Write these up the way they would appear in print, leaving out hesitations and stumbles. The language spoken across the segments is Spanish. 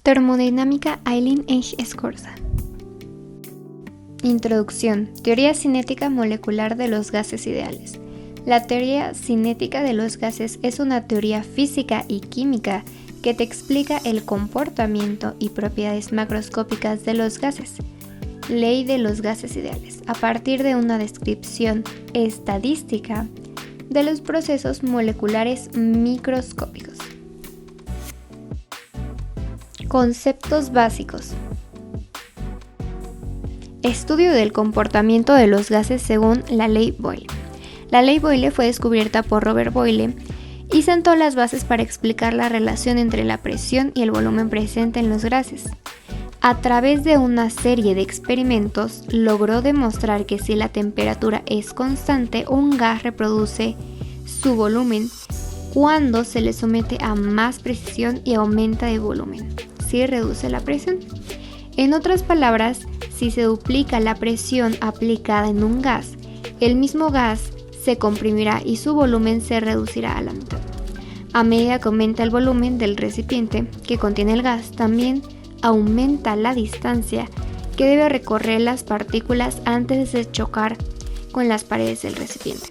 Termodinámica Eileen H. Scorza. Introducción. Teoría cinética molecular de los gases ideales. La teoría cinética de los gases es una teoría física y química que te explica el comportamiento y propiedades macroscópicas de los gases. Ley de los gases ideales, a partir de una descripción estadística de los procesos moleculares microscópicos. Conceptos básicos. Estudio del comportamiento de los gases según la ley Boyle. La ley Boyle fue descubierta por Robert Boyle y sentó las bases para explicar la relación entre la presión y el volumen presente en los gases. A través de una serie de experimentos, logró demostrar que si la temperatura es constante, un gas reproduce su volumen cuando se le somete a más presión y aumenta de volumen, si reduce la presión. En otras palabras, si se duplica la presión aplicada en un gas, el mismo gas se comprimirá y su volumen se reducirá a la mitad. A medida que aumenta el volumen del recipiente que contiene el gas, también aumenta la distancia que debe recorrer las partículas antes de chocar con las paredes del recipiente.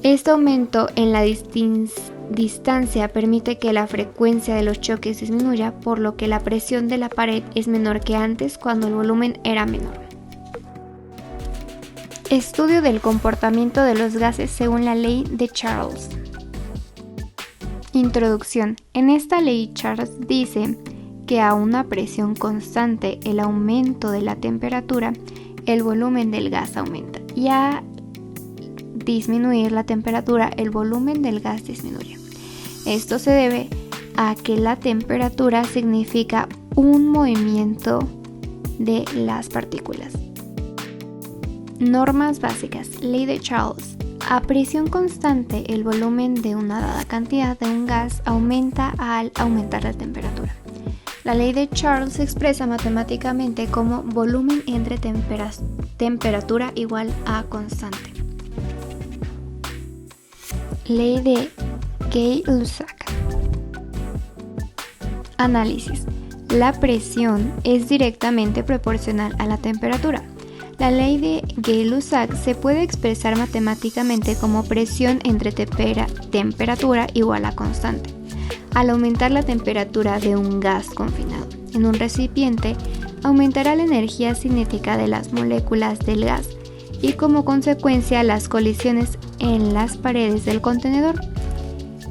Este aumento en la distancia permite que la frecuencia de los choques disminuya, por lo que la presión de la pared es menor que antes cuando el volumen era menor. Estudio del comportamiento de los gases según la ley de Charles. Introducción. En esta ley Charles dice que a una presión constante, el aumento de la temperatura, el volumen del gas aumenta, y a disminuir la temperatura, el volumen del gas disminuye. Esto se debe a que la temperatura significa un movimiento de las partículas. Normas básicas. Ley de Charles. A presión constante, el volumen de una dada cantidad de un gas aumenta al aumentar la temperatura. La ley de Charles se expresa matemáticamente como volumen entre temperatura igual a constante. Ley de Gay-Lussac. Análisis. La presión es directamente proporcional a la temperatura. La ley de Gay-Lussac se puede expresar matemáticamente como presión entre temperatura igual a constante. Al aumentar la temperatura de un gas confinado en un recipiente, aumentará la energía cinética de las moléculas del gas y como consecuencia las colisiones en las paredes del contenedor.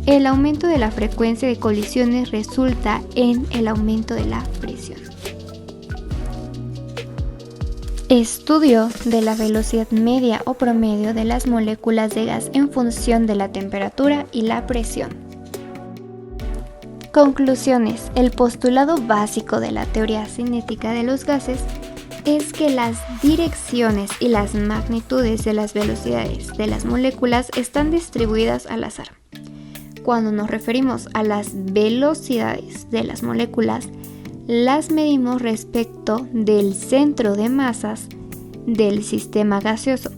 El aumento de la frecuencia de colisiones resulta en el aumento de la presión. Estudio de la velocidad media o promedio de las moléculas de gas en función de la temperatura y la presión. Conclusiones. El postulado básico de la teoría cinética de los gases es que las direcciones y las magnitudes de las velocidades de las moléculas están distribuidas al azar. Cuando nos referimos a las velocidades de las moléculas, las medimos respecto del centro de masas del sistema gaseoso.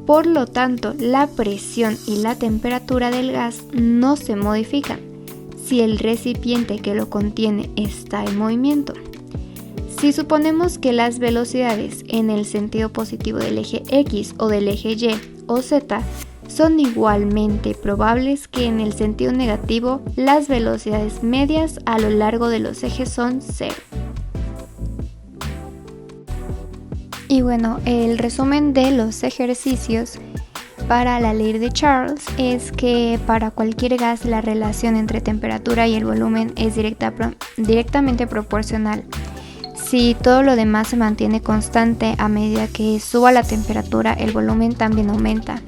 Por lo tanto, la presión y la temperatura del gas no se modifican si el recipiente que lo contiene está en movimiento. Si suponemos que las velocidades en el sentido positivo del eje X o del eje Y o Z son igualmente probables que en el sentido negativo, las velocidades medias a lo largo de los ejes son 0. Y bueno, el resumen de los ejercicios para la ley de Charles es que para cualquier gas la relación entre temperatura y el volumen es directamente proporcional. Si todo lo demás se mantiene constante, a medida que suba la temperatura, el volumen también aumenta.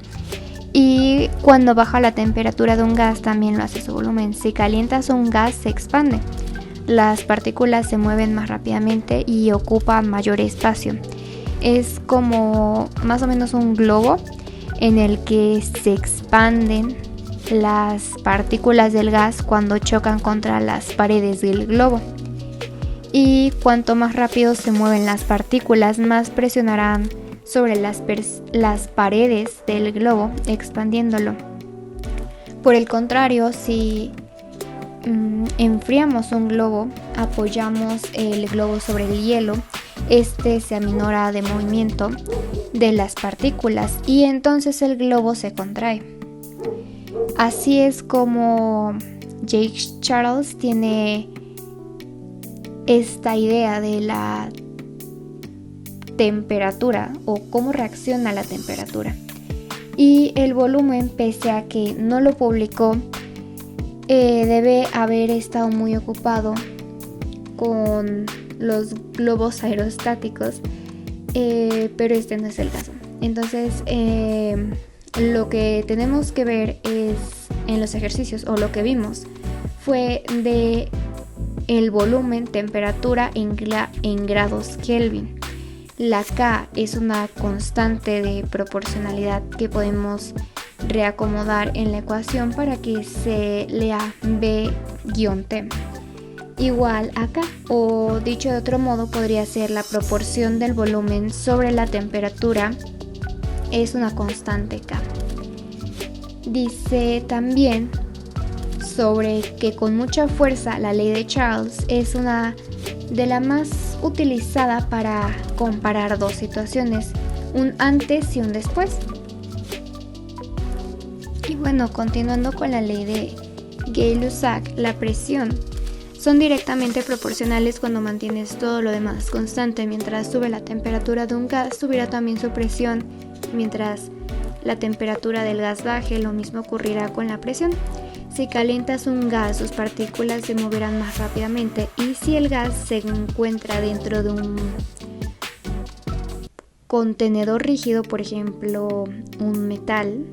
Y cuando baja la temperatura de un gas, también lo hace su volumen. Si calientas un gas, se expande. Las partículas se mueven más rápidamente y ocupan mayor espacio. Es como más o menos un globo en el que se expanden las partículas del gas cuando chocan contra las paredes del globo. Y cuanto más rápido se mueven las partículas, más presionarán sobre las paredes del globo, expandiéndolo. Por el contrario, si enfriamos un globo apoyamos el globo sobre el hielo, este se aminora de movimiento de las partículas y entonces el globo se contrae. Así es como Jake Charles tiene esta idea de la temperatura o cómo reacciona la temperatura. Y el volumen, pese a que no lo publicó, debe haber estado muy ocupado con los globos aerostáticos, pero este no es el caso. Entonces lo que tenemos que ver es en los ejercicios, o lo que vimos fue de el volumen, temperatura en grados Kelvin. La K es una constante de proporcionalidad que podemos reacomodar en la ecuación para que se lea B-T igual a K, o dicho de otro modo podría ser la proporción del volumen sobre la temperatura, es una constante K. Dice también sobre que con mucha fuerza la ley de Charles es una de las más utilizada para comparar dos situaciones, un antes y un después. Y bueno, continuando con la ley de Gay-Lussac, la presión son directamente proporcionales cuando mantienes todo lo demás constante. Mientras sube la temperatura de un gas, subirá también su presión. Mientras la temperatura del gas baje, lo mismo ocurrirá con la presión. Si calientas un gas, sus partículas se moverán más rápidamente, y si el gas se encuentra dentro de un contenedor rígido, por ejemplo, un metal,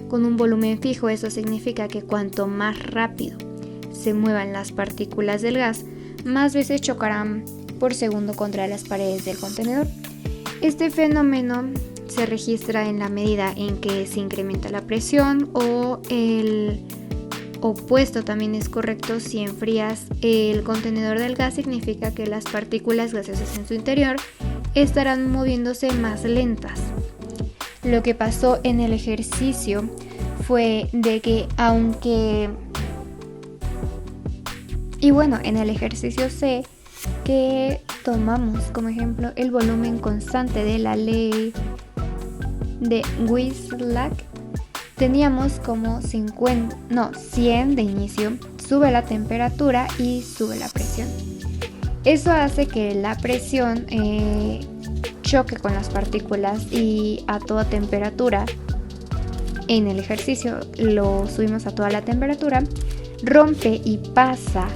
con un volumen fijo, eso significa que cuanto más rápido se muevan las partículas del gas, más veces chocarán por segundo contra las paredes del contenedor. Este fenómeno se registra en la medida en que se incrementa la presión, o el opuesto también es correcto. Si enfrías el contenedor del gas, significa que las partículas gaseosas en su interior estarán moviéndose más lentas. Lo que pasó en el ejercicio fue de que en el ejercicio C que tomamos como ejemplo el volumen constante de la ley de Gay-Lussac, teníamos como 100 de inicio, sube la temperatura y sube la presión. Eso hace que la presión choque con las partículas, y a toda temperatura, en el ejercicio lo subimos a toda la temperatura, rompe y pasa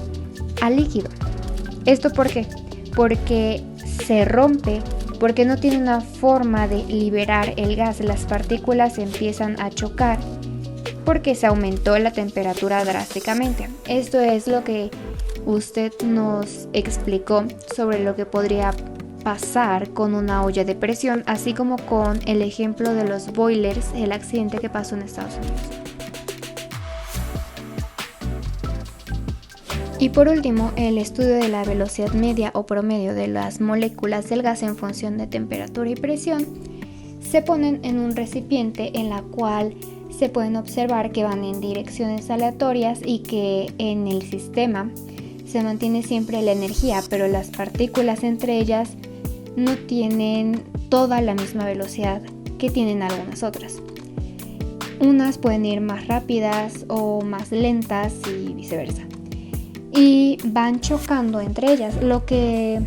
al líquido. ¿Esto por qué? Porque se rompe porque no tiene una forma de liberar el gas. Las partículas empiezan a chocar porque se aumentó la temperatura drásticamente. Esto es lo que usted nos explicó sobre lo que podría pasar con una olla de presión, así como con el ejemplo de los boilers, el accidente que pasó en Estados Unidos. Y por último, el estudio de la velocidad media o promedio de las moléculas del gas en función de temperatura y presión. Se ponen en un recipiente en la cual se pueden observar que van en direcciones aleatorias y que en el sistema se mantiene siempre la energía, pero las partículas entre ellas no tienen toda la misma velocidad que tienen algunas otras. Unas pueden ir más rápidas o más lentas y viceversa, y van chocando entre ellas. Lo que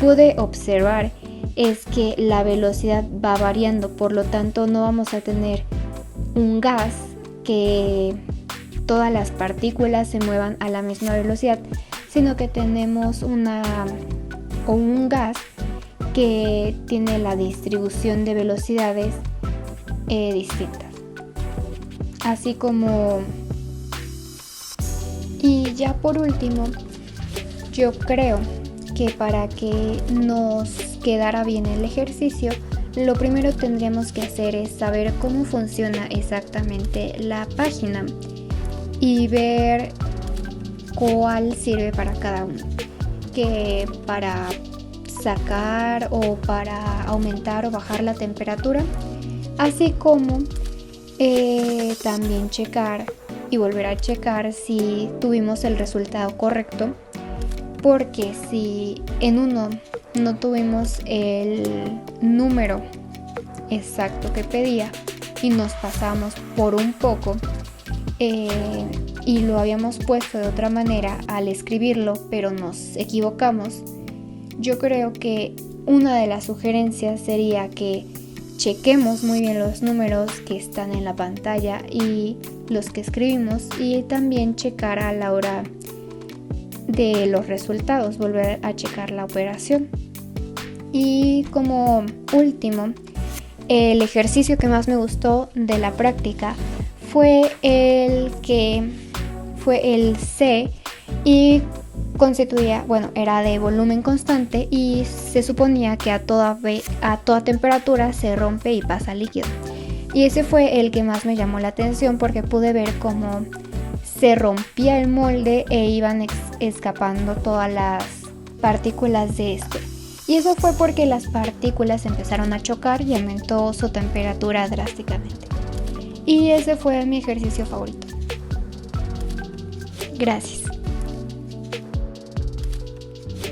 pude observar es que la velocidad va variando, por lo tanto no vamos a tener un gas que todas las partículas se muevan a la misma velocidad, sino que tenemos un gas que tiene la distribución de velocidades distintas. Así como... Y ya por último, yo creo que para que nos quedara bien el ejercicio, lo primero que tendríamos que hacer es saber cómo funciona exactamente la página y ver cuál sirve para cada uno, que para sacar o para aumentar o bajar la temperatura, así como también checar y volver a checar si tuvimos el resultado correcto porque si en uno no tuvimos el número exacto que pedía y nos pasamos por un poco y lo habíamos puesto de otra manera al escribirlo, pero nos equivocamos, yo creo que una de las sugerencias sería que chequemos muy bien los números que están en la pantalla y los que escribimos, y también checar a la hora de los resultados, volver a checar la operación. Y como último, el ejercicio que más me gustó de la práctica fue el C, y constituía, era de volumen constante y se suponía que a toda temperatura se rompe y pasa líquido. Y ese fue el que más me llamó la atención porque pude ver cómo se rompía el molde e iban escapando todas las partículas de este. Y eso fue porque las partículas empezaron a chocar y aumentó su temperatura drásticamente. Y ese fue mi ejercicio favorito. Gracias.